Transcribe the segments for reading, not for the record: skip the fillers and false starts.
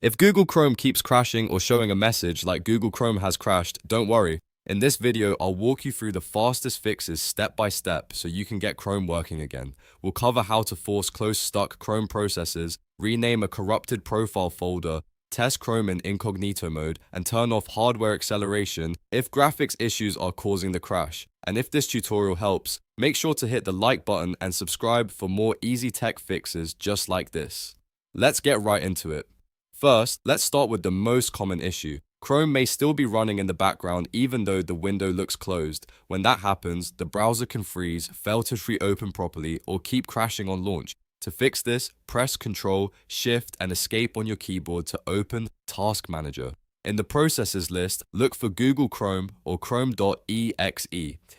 If Google Chrome keeps crashing or showing a message like Google Chrome has crashed, don't worry. In this video, I'll walk you through the fastest fixes step by step so you can get Chrome working again. We'll cover how to force close stuck Chrome processes, rename a corrupted profile folder, test Chrome in Incognito Mode, and turn off hardware acceleration if graphics issues are causing the crash. And if this tutorial helps, make sure to hit the like button and subscribe for more easy tech fixes just like this. Let's get right into it. First, let's start with the most common issue. Chrome may still be running in the background even though the window looks closed. When that happens, the browser can freeze, fail to reopen properly, or keep crashing on launch. To fix this, press Ctrl, Shift, and Escape on your keyboard to open Task Manager. In the Processes list, look for Google Chrome or Chrome.exe.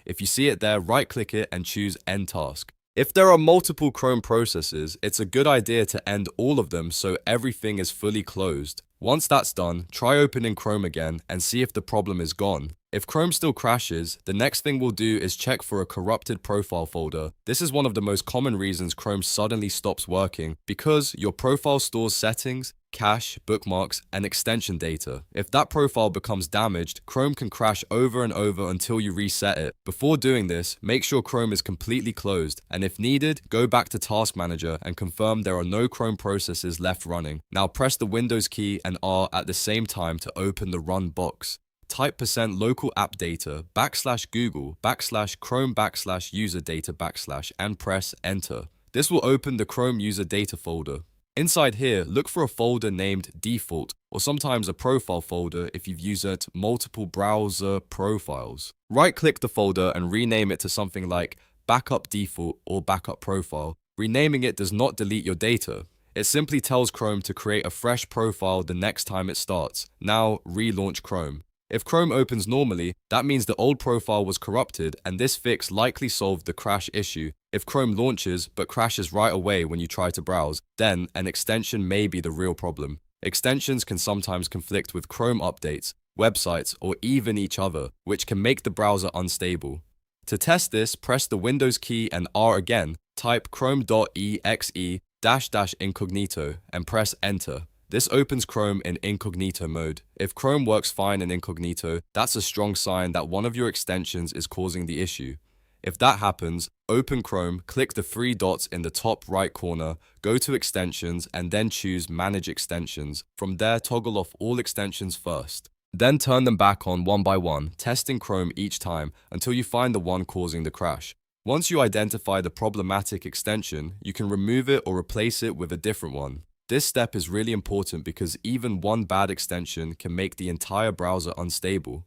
If you see it there, right-click it and choose End Task. If there are multiple Chrome processes, it's a good idea to end all of them so everything is fully closed. Once that's done, try opening Chrome again and see if the problem is gone. If Chrome still crashes, the next thing we'll do is check for a corrupted profile folder. This is one of the most common reasons Chrome suddenly stops working because your profile stores settings, cache, bookmarks, and extension data. If that profile becomes damaged, Chrome can crash over and over until you reset it. Before doing this, make sure Chrome is completely closed, and if needed, go back to Task Manager and confirm there are no Chrome processes left running. Now press the Windows key and R at the same time to open the Run box. Type %local app data /Google /Chrome /user data / and press Enter. This will open the Chrome user data folder. Inside here, look for a folder named Default, or sometimes a profile folder if you've used multiple browser profiles. Right-click the folder and rename it to something like Backup Default or Backup Profile. Renaming it does not delete your data. It simply tells Chrome to create a fresh profile the next time it starts. Now, relaunch Chrome. If Chrome opens normally, that means the old profile was corrupted, and this fix likely solved the crash issue. If Chrome launches but crashes right away when you try to browse, then an extension may be the real problem. Extensions can sometimes conflict with Chrome updates, websites, or even each other, which can make the browser unstable. To test this, press the Windows key and R again, type chrome.exe --incognito and press Enter. This opens Chrome in Incognito Mode. If Chrome works fine in Incognito, that's a strong sign that one of your extensions is causing the issue. If that happens, open Chrome, click the three dots in the top right corner, go to Extensions, and then choose Manage Extensions. From there, toggle off all extensions first. Then turn them back on one by one, testing Chrome each time until you find the one causing the crash. Once you identify the problematic extension, you can remove it or replace it with a different one. This step is really important because even one bad extension can make the entire browser unstable.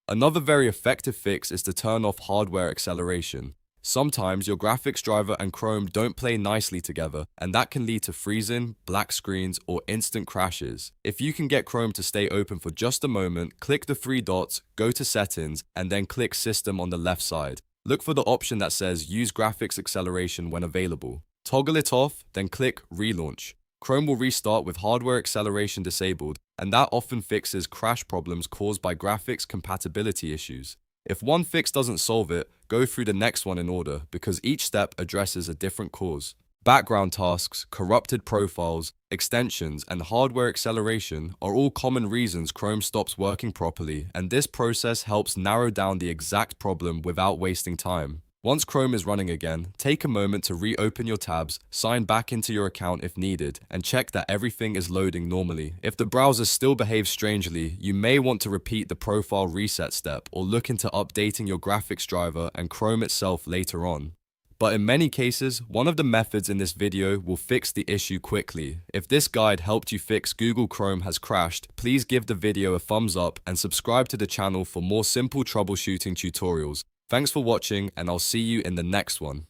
Another very effective fix is to turn off hardware acceleration. Sometimes your graphics driver and Chrome don't play nicely together, and that can lead to freezing, black screens, or instant crashes. If you can get Chrome to stay open for just a moment, click the three dots, go to Settings, and then click System on the left side. Look for the option that says Use Graphics Acceleration when available. Toggle it off, then click Relaunch. Chrome will restart with hardware acceleration disabled, and that often fixes crash problems caused by graphics compatibility issues. If one fix doesn't solve it, go through the next one in order because each step addresses a different cause. Background tasks, corrupted profiles, extensions, and hardware acceleration are all common reasons Chrome stops working properly, and this process helps narrow down the exact problem without wasting time. Once Chrome is running again, take a moment to reopen your tabs, sign back into your account if needed, and check that everything is loading normally. If the browser still behaves strangely, you may want to repeat the profile reset step or look into updating your graphics driver and Chrome itself later on. But in many cases, one of the methods in this video will fix the issue quickly. If this guide helped you fix Google Chrome has crashed, please give the video a thumbs up and subscribe to the channel for more simple troubleshooting tutorials. Thanks for watching, and I'll see you in the next one.